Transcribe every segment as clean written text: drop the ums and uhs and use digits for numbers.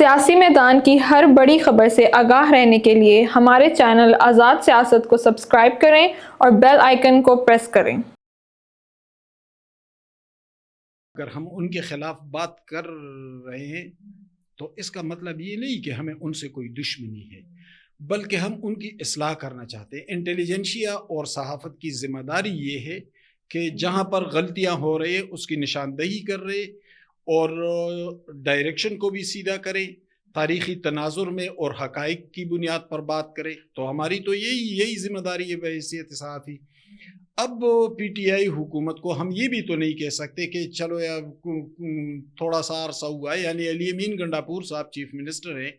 سیاسی میدان کی ہر بڑی خبر سے آگاہ رہنے کے لیے ہمارے چینل آزاد سیاست کو سبسکرائب کریں اور بیل آئیکن کو پریس کریں۔ اگر ہم ان کے خلاف بات کر رہے ہیں تو اس کا مطلب یہ نہیں کہ ہمیں ان سے کوئی دشمنی ہے، بلکہ ہم ان کی اصلاح کرنا چاہتے ہیں۔ انٹیلیجنشیا اور صحافت کی ذمہ داری یہ ہے کہ جہاں پر غلطیاں ہو رہی ہیں اس کی نشاندہی کر رہے اور ڈائریکشن کو بھی سیدھا کرے، تاریخی تناظر میں اور حقائق کی بنیاد پر بات کرے۔ تو ہماری تو یہی ذمہ داری ہے بحیثیت صحافی۔ اب پی ٹی آئی حکومت کو ہم یہ بھی تو نہیں کہہ سکتے کہ چلو یا تھوڑا سا عرصہ ہوا ہے، یعنی علی امین گنڈاپور صاحب چیف منسٹر ہیں،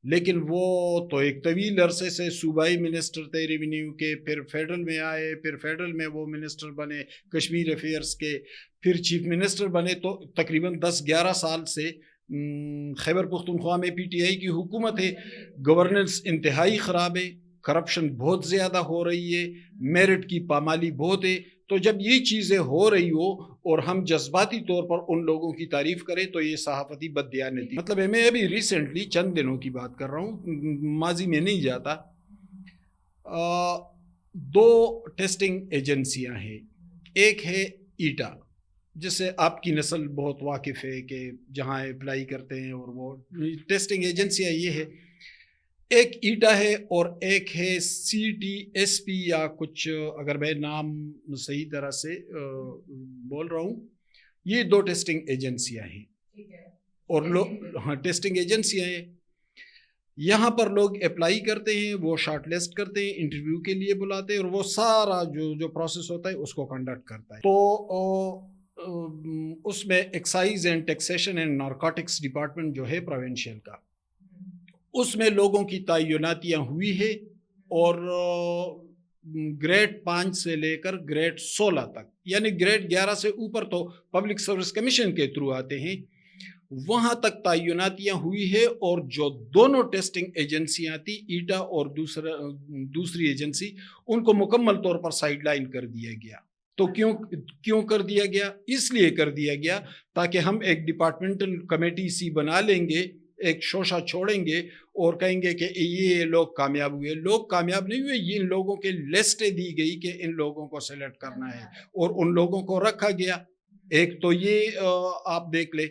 لیکن وہ تو ایک طویل عرصے سے صوبائی منسٹر تھے ریونیو کے، پھر فیڈرل میں آئے، پھر فیڈرل میں وہ منسٹر بنے کشمیر افیئرس کے، پھر چیف منسٹر بنے۔ تو تقریباً 10-11 سال سے خیبر پختونخوا میں پی ٹی آئی کی حکومت ہے۔ گورننس انتہائی خراب ہے، کرپشن بہت زیادہ ہو رہی ہے، میرٹ کی پامالی بہت ہے۔ تو جب یہ چیزیں ہو رہی ہو اور ہم جذباتی طور پر ان لوگوں کی تعریف کریں تو یہ صحافتی بددیانتی مطلب ہے۔ میں ابھی ریسنٹلی چند دنوں کی بات کر رہا ہوں، ماضی میں نہیں جاتا۔ 2 ٹیسٹنگ ایجنسیاں ہیں، ایک ہے ایٹا جس سے آپ کی نسل بہت واقف ہے کہ جہاں اپلائی کرتے ہیں، اور وہ ٹیسٹنگ ایجنسیاں یہ ہے، ایک ایٹا ہے اور ایک ہے سی ٹی ایس پی یا کچھ، اگر میں نام صحیح طرح سے بول رہا ہوں۔ یہ 2 ٹیسٹنگ ایجنسیاں ہیں اور ہاں ٹیسٹنگ ایجنسیاں ہیں۔ یہاں پر لوگ اپلائی کرتے ہیں، وہ شارٹ لسٹ کرتے ہیں، انٹرویو کے لیے بلاتے ہیں، اور وہ سارا جو پروسیس ہوتا ہے اس کو کنڈکٹ کرتا ہے۔ تو اس میں excise and taxation and narcotics department جو ہے پروونشل کا، اس میں لوگوں کی تعیناتیاں ہوئی ہے، اور گریڈ 5 سے لے کر گریڈ 16 تک، یعنی گریڈ 11 سے اوپر تو پبلک سروس کمیشن کے تھرو آتے ہیں، وہاں تک تعیناتیاں ہوئی ہے۔ اور جو دونوں ٹیسٹنگ ایجنسیاں تھی، ایٹا اور دوسری ایجنسی، ان کو مکمل طور پر سائیڈ لائن کر دیا گیا۔ تو کیوں کر دیا گیا؟ اس لیے کر دیا گیا تاکہ ہم ایک ڈپارٹمنٹل کمیٹی سی بنا لیں گے، ایک شوشہ چھوڑیں گے اور کہیں گے کہ یہ لوگ کامیاب ہوئے۔ لوگ کامیاب نہیں ہوئے، ان لوگوں کے لسٹیں دی گئی کہ ان لوگوں کو سلیکٹ کرنا ہے اور ان لوگوں کو رکھا گیا۔ ایک تو یہ آپ دیکھ لیں۔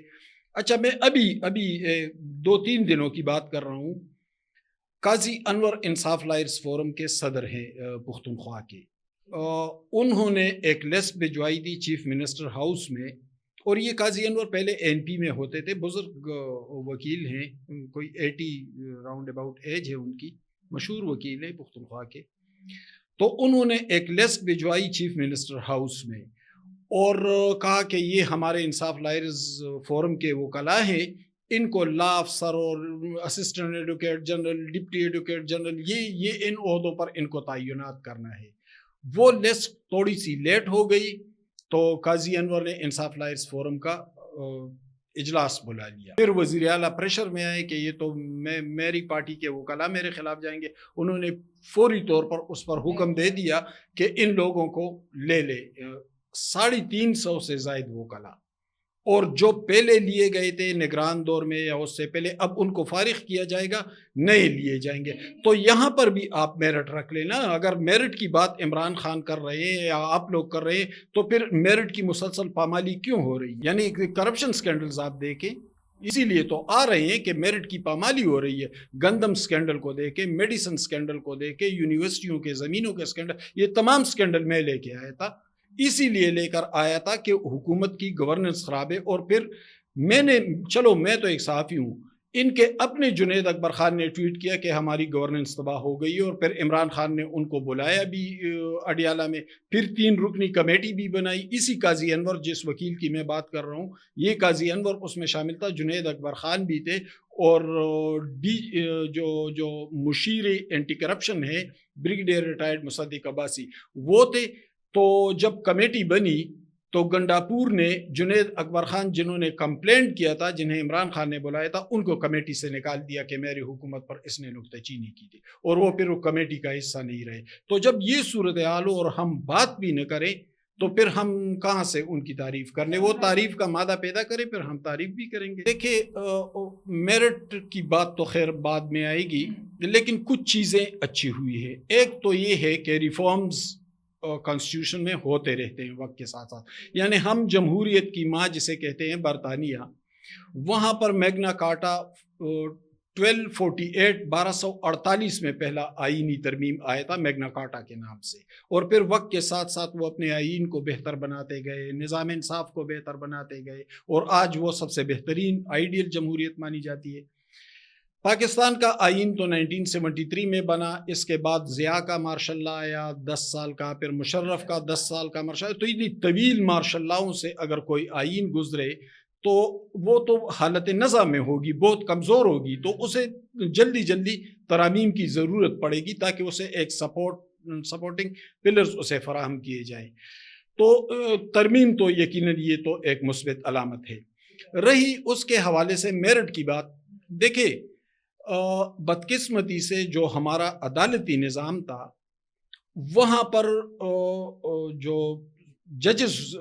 اچھا، میں ابھی 2-3 دنوں کی بات کر رہا ہوں۔ قاضی انور انصاف لائرز فورم کے صدر ہیں پختونخوا کے، انہوں نے ایک لسٹ بھجوائی تھی چیف منسٹر ہاؤس میں، اور یہ قاضی انور پہلے این پی میں ہوتے تھے، بزرگ وکیل ہیں، کوئی 80 راؤنڈ اباؤٹ ایج ہے ان کی، مشہور وکیل ہیں پختونخوا کے۔ تو انہوں نے ایک لسٹ بھجوائی چیف منسٹر ہاؤس میں اور کہا کہ یہ ہمارے انصاف لائرز فورم کے وکلاء ہیں، ان کو لا افسر اور assistant advocate general, deputy advocate general, یہ ان عہدوں پر ان کو تعینات کرنا ہے۔ وہ لسٹ تھوڑی سی لیٹ ہو گئی تو قاضی انور نے انصاف لائرز فورم کا اجلاس بلا لیا۔ پھر وزیر اعلیٰ پریشر میں آئے کہ یہ تو میری پارٹی کے وکلاء میرے خلاف جائیں گے۔ انہوں نے فوری طور پر اس پر حکم دے دیا کہ ان لوگوں کو لے لے، 350 سے زائد وکلاء، اور جو پہلے لیے گئے تھے نگران دور میں یا اس سے پہلے، اب ان کو فارغ کیا جائے گا، نئے لیے جائیں گے۔ تو یہاں پر بھی آپ میرٹ رکھ لینا۔ اگر میرٹ کی بات عمران خان کر رہے ہیں یا آپ لوگ کر رہے ہیں تو پھر میرٹ کی مسلسل پامالی کیوں ہو رہی ہے؟ یعنی کرپشن سکینڈلز آپ دیکھیں، اسی لیے تو آ رہے ہیں کہ میرٹ کی پامالی ہو رہی ہے۔ گندم سکینڈل کو دیکھیں، میڈیسن سکینڈل کو دیکھیں، یونیورسٹیوں کے زمینوں کے سکینڈل، یہ تمام سکینڈل میں لے کے آیا تھا، اسی لیے لے کر آیا تھا کہ حکومت کی گورننس خراب ہے۔ اور پھر میں تو ایک صحافی ہوں، ان کے اپنے جنید اکبر خان نے ٹویٹ کیا کہ ہماری گورننس تباہ ہو گئی، اور پھر عمران خان نے ان کو بلایا بھی اڈیالہ میں، پھر 3 رکنی کمیٹی بھی بنائی۔ اسی قاضی انور جس وکیل کی میں بات کر رہا ہوں، یہ قاضی انور اس میں شامل تھا، جنید اکبر خان بھی تھے، اور جو مشیر اینٹی کرپشن ہے بریگیڈیئر ریٹائرڈ مصدق عباسی، وہ تھے۔ تو جب کمیٹی بنی تو گنڈاپور نے جنید اکبر خان، جنہوں نے کمپلینٹ کیا تھا، جنہیں عمران خان نے بلایا تھا، ان کو کمیٹی سے نکال دیا کہ میری حکومت پر اس نے نکتہ چینی کی تھی، اور وہ پھر وہ کمیٹی کا حصہ نہیں رہے۔ تو جب یہ صورتحال ہو اور ہم بات بھی نہ کریں تو پھر ہم کہاں سے ان کی تعریف کرنے؟ وہ تعریف کا مادہ پیدا کرے پھر ہم تعریف بھی کریں گے۔ دیکھیں میرٹ کی بات تو خیر بعد میں آئے گی، لیکن کچھ چیزیں اچھی ہوئی ہے۔ ایک تو یہ ہے کہ ریفارمز کانسٹیٹیوشن میں ہوتے رہتے ہیں وقت کے ساتھ ساتھ، یعنی ہم جمہوریت کی ماں جسے کہتے ہیں برطانیہ، وہاں پر میگنا کارٹا 1248 میں پہلا آئینی ترمیم آیا تھا میگنا کارٹا کے نام سے، اور پھر وقت کے ساتھ ساتھ وہ اپنے آئین کو بہتر بناتے گئے، نظام انصاف کو بہتر بناتے گئے، اور آج وہ سب سے بہترین آئیڈیل جمہوریت مانی جاتی ہے۔ پاکستان کا آئین تو 1973 میں بنا، اس کے بعد ضیاء کا مارشل لا آیا 10 سال کا، پھر مشرف کا 10 سال کا مارشل، تو اتنی طویل مارشل لاؤں سے اگر کوئی آئین گزرے تو وہ تو حالت نزع میں ہوگی، بہت کمزور ہوگی، تو اسے جلدی ترامیم کی ضرورت پڑے گی تاکہ اسے ایک سپورٹنگ پلرز اسے فراہم کیے جائیں۔ تو ترمیم تو یقیناً یہ تو ایک مثبت علامت ہے۔ رہی اس کے حوالے سے میرٹ کی بات، دیکھیں بدقسمتی سے جو ہمارا عدالتی نظام تھا وہاں پر جو ججز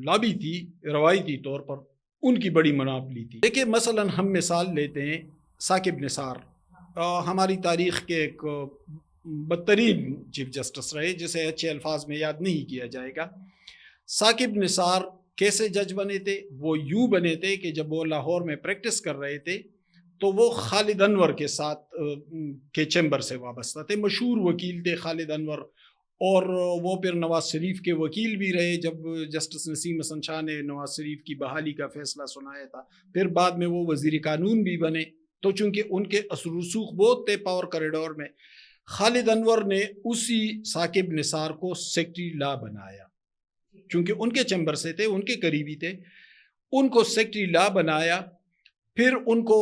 لابی تھی روایتی طور پر ان کی بڑی مناپلی تھی۔ دیکھیں مثلا ہم مثال لیتے ہیں ثاقب نثار، ہماری تاریخ کے ایک بدترین چیف جسٹس رہے جسے اچھے الفاظ میں یاد نہیں کیا جائے گا۔ ثاقب نثار کیسے جج بنے تھے؟ وہ یوں بنے تھے کہ جب وہ لاہور میں پریکٹس کر رہے تھے تو وہ خالد انور کے ساتھ کے چیمبر سے وابستہ تھے، مشہور وکیل تھے خالد انور، اور وہ پھر نواز شریف کے وکیل بھی رہے جب جسٹس نسیم حسن شاہ نے نواز شریف کی بحالی کا فیصلہ سنایا تھا، پھر بعد میں وہ وزیر قانون بھی بنے۔ تو چونکہ ان کے اثر و رسوخ بہت تھے پاور کریڈور میں، خالد انور نے اسی ثاقب نثار کو سیکٹری لا بنایا، چونکہ ان کے چیمبر سے تھے، ان کے قریبی تھے، ان کو سیکٹری لا بنایا، پھر ان کو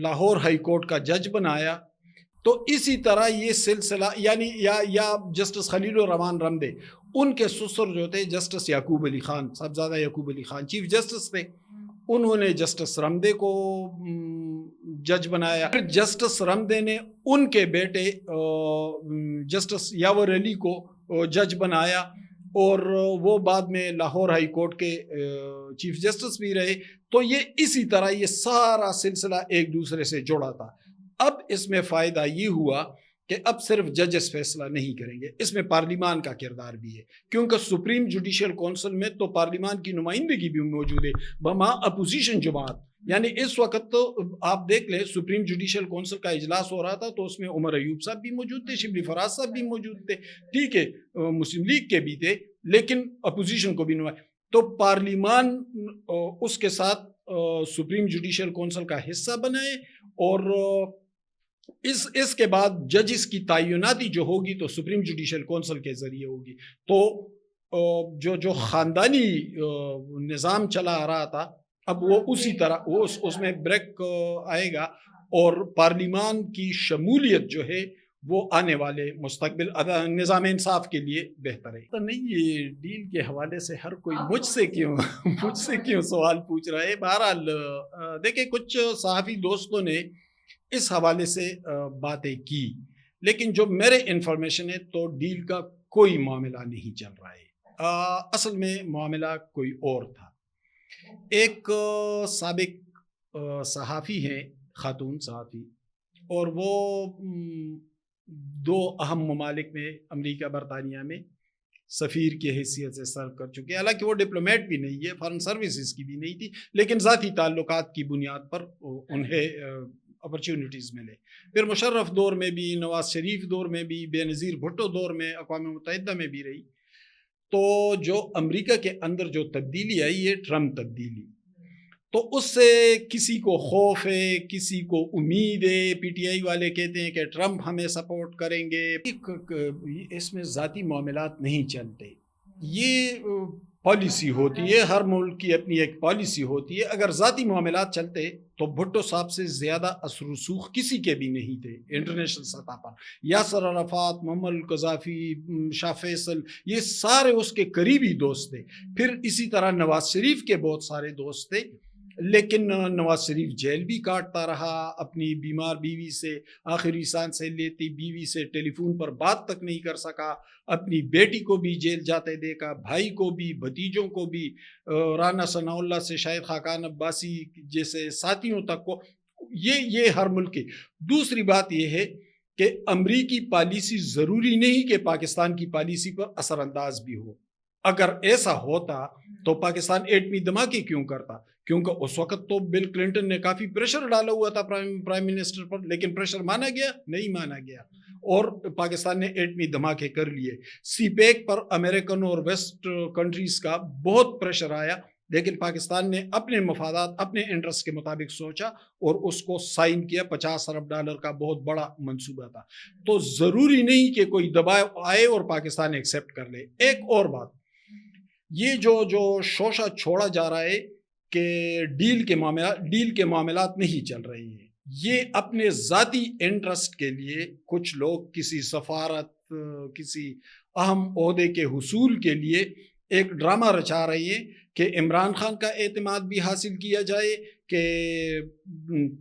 لاہور ہائی کورٹ کا جج بنایا۔ تو اسی طرح یہ سلسلہ یعنی یا جسٹس خلیل الرحمان رمدے، ان کے سسر جو تھے جسٹس یعقوب علی خان، صاحبزادہ یعقوب علی خان چیف جسٹس تھے، انہوں نے جسٹس رمدے کو جج بنایا، پھر جسٹس رمدے نے ان کے بیٹے جسٹس یاور علی کو جج بنایا، اور وہ بعد میں لاہور ہائی کورٹ کے چیف جسٹس بھی رہے۔ تو یہ اسی طرح یہ سارا سلسلہ ایک دوسرے سے جڑا تھا۔ اب اس میں فائدہ یہ ہوا کہ اب صرف ججز فیصلہ نہیں کریں گے، اس میں پارلیمان کا کردار بھی ہے، کیونکہ سپریم جوڈیشل کونسل میں تو پارلیمان کی نمائندگی بھی موجود ہے بما اپوزیشن جماعت۔ یعنی اس وقت تو آپ دیکھ لیں سپریم جوڈیشل کونسل کا اجلاس ہو رہا تھا تو اس میں عمر ایوب صاحب بھی موجود تھے، شبلی فراز صاحب بھی موجود تھے، ٹھیک ہے، مسلم لیگ کے بھی تھے، لیکن اپوزیشن کو بھی تو پارلیمان اس کے ساتھ سپریم جوڈیشل کونسل کا حصہ بنائے، اور اس کے بعد ججز کی تعیناتی جو ہوگی تو سپریم جوڈیشل کونسل کے ذریعے ہوگی۔ تو جو خاندانی نظام چلا آ رہا تھا اب وہ اسی طرح اس میں بریک آئے گا، اور پارلیمان کی شمولیت جو ہے وہ آنے والے مستقبل نظام انصاف کے لیے بہتر ہے۔ تو نہیں، یہ ڈیل کے حوالے سے ہر کوئی مجھ سے کیوں سوال پوچھ رہا ہے۔ بہرحال دیکھیں کچھ صحافی دوستوں نے اس حوالے سے باتیں کی، لیکن جو میرے انفارمیشن ہے تو ڈیل کا کوئی معاملہ نہیں چل رہا ہے، اصل میں معاملہ کوئی اور تھا۔ ایک سابق صحافی ہیں، خاتون صحافی، اور وہ 2 اہم ممالک میں امریکہ برطانیہ میں سفیر کی حیثیت سے سرو کر چکے، حالانکہ وہ ڈپلومیٹ بھی نہیں ہے، فارن سروسز کی بھی نہیں تھی، لیکن ذاتی تعلقات کی بنیاد پر انہیں اپرچونٹیز ملے۔ پھر مشرف دور میں بھی، نواز شریف دور میں بھی، بے نظیر بھٹو دور میں، اقوام متحدہ میں بھی رہی۔ تو جو امریکہ کے اندر جو تبدیلی آئی ہے ٹرمپ تبدیلی، تو اس سے کسی کو خوف ہے، کسی کو امید ہے، پی ٹی آئی والے کہتے ہیں کہ ٹرمپ ہمیں سپورٹ کریں گے۔ اس میں ذاتی معاملات نہیں چلتے، یہ پالیسی ہوتی ہے، ہر ملک کی اپنی ایک پالیسی ہوتی ہے۔ اگر ذاتی معاملات چلتے تو بھٹو صاحب سے زیادہ اثر و رسوخ کسی کے بھی نہیں تھے انٹرنیشنل سطح پر۔ یاسر عرفات، معمر القذافی، شاہ فیصل، یہ سارے اس کے قریبی دوست تھے۔ پھر اسی طرح نواز شریف کے بہت سارے دوست تھے، لیکن نواز شریف جیل بھی کاٹتا رہا، اپنی بیمار بیوی سے آخری سانسیں لیتی بیوی سے ٹیلی فون پر بات تک نہیں کر سکا، اپنی بیٹی کو بھی جیل جاتے دیکھا، بھائی کو بھی، بھتیجوں کو بھی، رانا ثناء اللہ سے شاہد خاقان عباسی جیسے ساتھیوں تک کو، یہ ہر ملک کی۔ دوسری بات یہ ہے کہ امریکی پالیسی ضروری نہیں کہ پاکستان کی پالیسی پر اثر انداز بھی ہو۔ اگر ایسا ہوتا تو پاکستان ایٹمی دھماکے کیوں کرتا؟ کیونکہ اس وقت تو بل کلنٹن نے کافی پریشر ڈالا ہوا تھا پرائم منسٹر پر، لیکن پریشر مانا گیا؟ نہیں مانا گیا، اور پاکستان نے ایٹمی دھماکے کر لیے۔ سی پیک پر امریکن اور ویسٹ کنٹریز کا بہت پریشر آیا، لیکن پاکستان نے اپنے مفادات، اپنے انٹرسٹ کے مطابق سوچا اور اس کو سائن کیا۔ $50 ارب کا بہت بڑا منصوبہ تھا۔ تو ضروری نہیں کہ کوئی دباؤ آئے اور پاکستان ایکسیپٹ کر لے۔ ایک اور بات، یہ جو شوشہ چھوڑا جا رہا ہے کہ ڈیل کے معاملات نہیں چل رہے ہیں، یہ اپنے ذاتی انٹرسٹ کے لیے کچھ لوگ کسی سفارت، کسی اہم عہدے کے حصول کے لیے ایک ڈرامہ رچا رہی ہے کہ عمران خان کا اعتماد بھی حاصل کیا جائے، کہ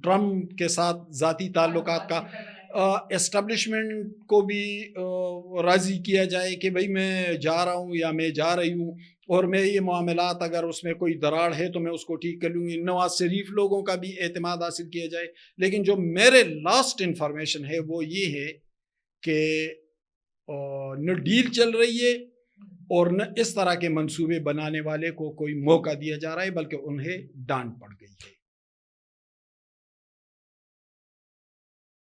ٹرمپ کے ساتھ ذاتی تعلقات کا اسٹیبلشمنٹ کو بھی راضی کیا جائے کہ بھئی میں جا رہا ہوں یا میں جا رہی ہوں، اور میں یہ معاملات اگر اس میں کوئی دراڑ ہے تو میں اس کو ٹھیک کر لوں گی۔ نواز شریف لوگوں کا بھی اعتماد حاصل کیا جائے۔ لیکن جو میرے لاسٹ انفارمیشن ہے وہ یہ ہے کہ نہ ڈیل چل رہی ہے اور نہ اس طرح کے منصوبے بنانے والے کو کوئی موقع دیا جا رہا ہے، بلکہ انہیں ڈانٹ پڑ گئی ہے۔